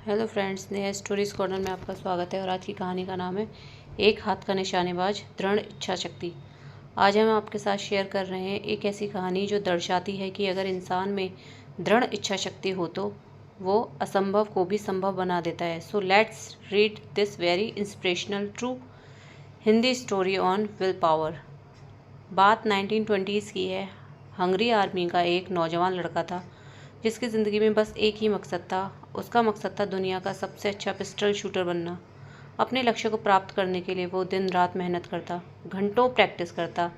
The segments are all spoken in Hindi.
Hello friends, Neha stories corner में आपका स्वागत है। और आज की कहानी का नाम है एक हाथ का निशानेबाज, दृढ़ इच्छा शक्ति। आज हम आपके साथ शेयर कर रहे हैं एक ऐसी कहानी जो दर्शाती है कि अगर इंसान में दृढ़ इच्छा शक्ति हो तो वो असंभव को भी संभव बना देता है। So let's read this very inspirational true Hindi story on will power. बात 1920s की है। हंगरी आर्मी का एक नौजवान लड़का था जिसकी ज़िंदगी में बस एक ही मकसद था। उसका मकसद था दुनिया का सबसे अच्छा पिस्टल शूटर बनना। अपने लक्ष्य को प्राप्त करने के लिए वो दिन रात मेहनत करता, घंटों प्रैक्टिस करता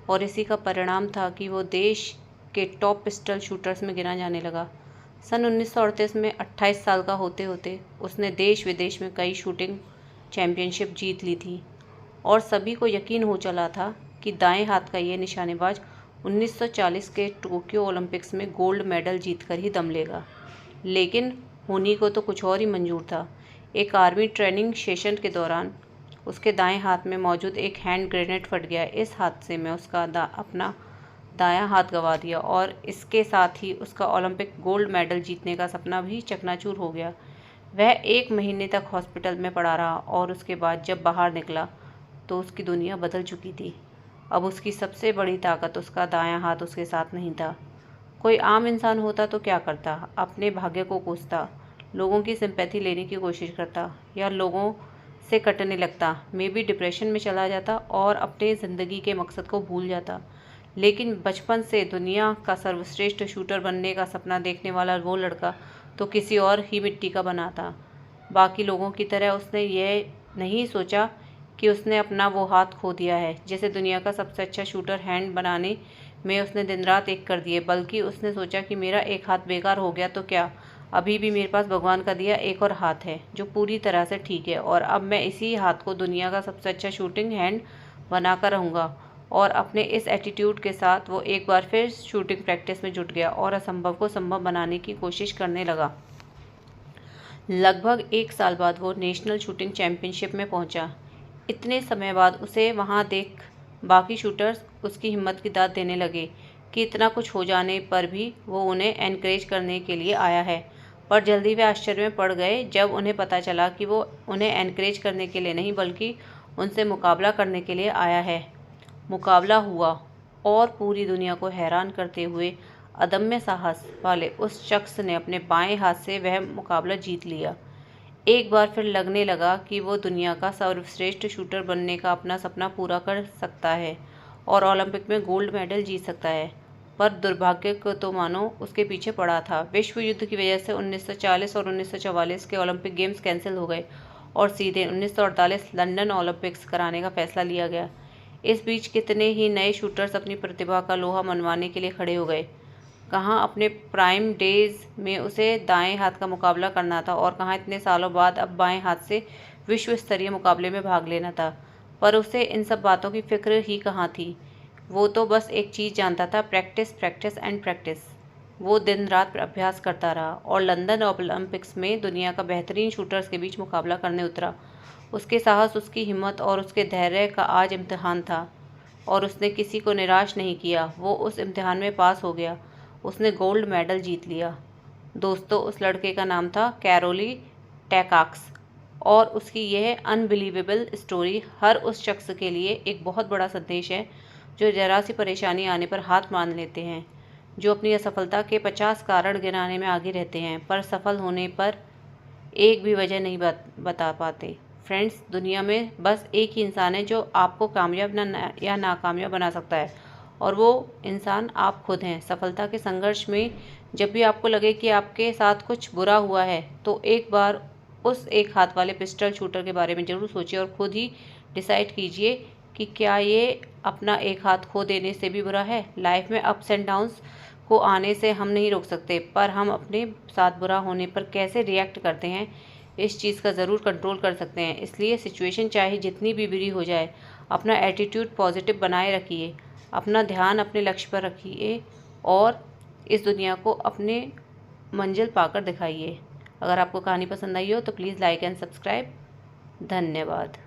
और इसी का परिणाम था कि वो देश के टॉप पिस्टल शूटर्स में गिना जाने लगा। सन 1938 में 28 साल का होते होते उसने देश विदेश में कई शूटिंग चैंपियनशिप जीत ली थी और सभी को यकीन हो चला था कि दाएं हाथ का ये निशानेबाज 1940 के टोक्यो ओलंपिक्स में गोल्ड मेडल जीतकर ही दम लेगा। लेकिन होनी को तो कुछ और ही मंजूर था। एक आर्मी ट्रेनिंग सेशन के दौरान उसके दाएं हाथ में मौजूद एक हैंड ग्रेनेड फट गया। इस हादसे में उसका अपना दायां हाथ गंवा दिया और इसके साथ ही उसका ओलंपिक गोल्ड मेडल जीतने का सपना भी चकनाचूर हो गया। वह 1 महीने तक हॉस्पिटल में पड़ा रहा और उसके बाद जब बाहर निकला तो उसकी दुनिया बदल चुकी थी। अब उसकी सबसे बड़ी ताकत उसका दायां हाथ उसके साथ नहीं था। कोई आम इंसान होता तो क्या करता? अपने भाग्य को कोसता, लोगों की सिंपैथी लेने की कोशिश करता या लोगों से कटने लगता, मे बी डिप्रेशन में चला जाता और अपने ज़िंदगी के मकसद को भूल जाता। लेकिन बचपन से दुनिया का सर्वश्रेष्ठ शूटर बनने का सपना देखने वाला वो लड़का तो किसी और ही मिट्टी का बना था। बाकी लोगों की तरह उसने यह नहीं सोचा कि उसने अपना वो हाथ खो दिया है जिसे दुनिया का सबसे अच्छा शूटर हैंड बनाने में उसने दिन रात एक कर दिए, बल्कि उसने सोचा कि मेरा एक हाथ बेकार हो गया तो क्या, अभी भी मेरे पास भगवान का दिया एक और हाथ है जो पूरी तरह से ठीक है और अब मैं इसी हाथ को दुनिया का सबसे अच्छा शूटिंग हैंड बनाकर रहूँगा। और अपने इस एटीट्यूड के साथ वो एक बार फिर शूटिंग प्रैक्टिस में जुट गया और असंभव को संभव बनाने की कोशिश करने लगा। लगभग 1 साल बाद वो नेशनल शूटिंग चैंपियनशिप में पहुंचा। इतने समय बाद उसे वहां देख बाकी शूटर्स उसकी हिम्मत की दाद देने लगे कि इतना कुछ हो जाने पर भी वो उन्हें एनकरेज करने के लिए आया है। पर जल्दी वे आश्चर्य में पड़ गए जब उन्हें पता चला कि वो उन्हें एनकरेज करने के लिए नहीं बल्कि उनसे मुकाबला करने के लिए आया है। मुकाबला हुआ और पूरी दुनिया को हैरान करते हुए अदम्य साहस वाले उस शख्स ने अपने बाएं हाथ से वह मुकाबला जीत लिया। एक बार फिर लगने लगा कि वो दुनिया का सर्वश्रेष्ठ शूटर बनने का अपना सपना पूरा कर सकता है और ओलंपिक में गोल्ड मेडल जीत सकता है। पर दुर्भाग्य को तो मानो उसके पीछे पड़ा था। विश्व युद्ध की वजह से 1940 और 1944 के ओलंपिक गेम्स कैंसिल हो गए और सीधे 1948 लंदन ओलंपिक्स कराने का फैसला लिया गया। इस बीच कितने ही नए शूटर्स अपनी प्रतिभा का लोहा मनवाने के लिए खड़े हो गए। कहाँ अपने प्राइम डेज में उसे दाएं हाथ का मुकाबला करना था और कहाँ इतने सालों बाद अब बाएं हाथ से विश्व स्तरीय मुकाबले में भाग लेना था। पर उसे इन सब बातों की फिक्र ही कहाँ थी। वो तो बस एक चीज़ जानता था, प्रैक्टिस प्रैक्टिस एंड प्रैक्टिस। वो दिन रात अभ्यास करता रहा और लंदन ओलंपिक्स में दुनिया का बेहतरीन शूटर्स के बीच मुकाबला करने उतरा। उसके साहस, उसकी हिम्मत और उसके धैर्य का आज इम्तिहान था और उसने किसी को निराश नहीं किया। वो उस इम्तिहान में पास हो गया। उसने गोल्ड मेडल जीत लिया। दोस्तों, उस लड़के का नाम था कैरोली टैकाक्स और उसकी यह अनबिलीवेबल स्टोरी हर उस शख्स के लिए एक बहुत बड़ा संदेश है जो जरा सी परेशानी आने पर हाथ मान लेते हैं, जो अपनी असफलता के 50 कारण गिनाने में आगे रहते हैं पर सफल होने पर एक भी वजह नहीं बता पाते। फ्रेंड्स, दुनिया में बस एक ही इंसान है जो आपको कामयाब या नाकामयाब बना सकता है और वो इंसान आप खुद हैं। सफलता के संघर्ष में जब भी आपको लगे कि आपके साथ कुछ बुरा हुआ है तो एक बार उस एक हाथ वाले पिस्टल शूटर के बारे में ज़रूर सोचिए और खुद ही डिसाइड कीजिए कि क्या ये अपना एक हाथ खो देने से भी बुरा है। लाइफ में अप्स एंड डाउन्स को आने से हम नहीं रोक सकते, पर हम अपने साथ बुरा होने पर कैसे रिएक्ट करते हैं इस चीज़ का ज़रूर कंट्रोल कर सकते हैं। इसलिए सिचुएशन चाहे जितनी भी बुरी हो जाए, अपना एटीट्यूड पॉजिटिव बनाए रखिए, अपना ध्यान अपने लक्ष्य पर रखिए और इस दुनिया को अपने मंजिल पाकर दिखाइए। अगर आपको कहानी पसंद आई हो तो प्लीज़ लाइक एंड सब्सक्राइब। धन्यवाद।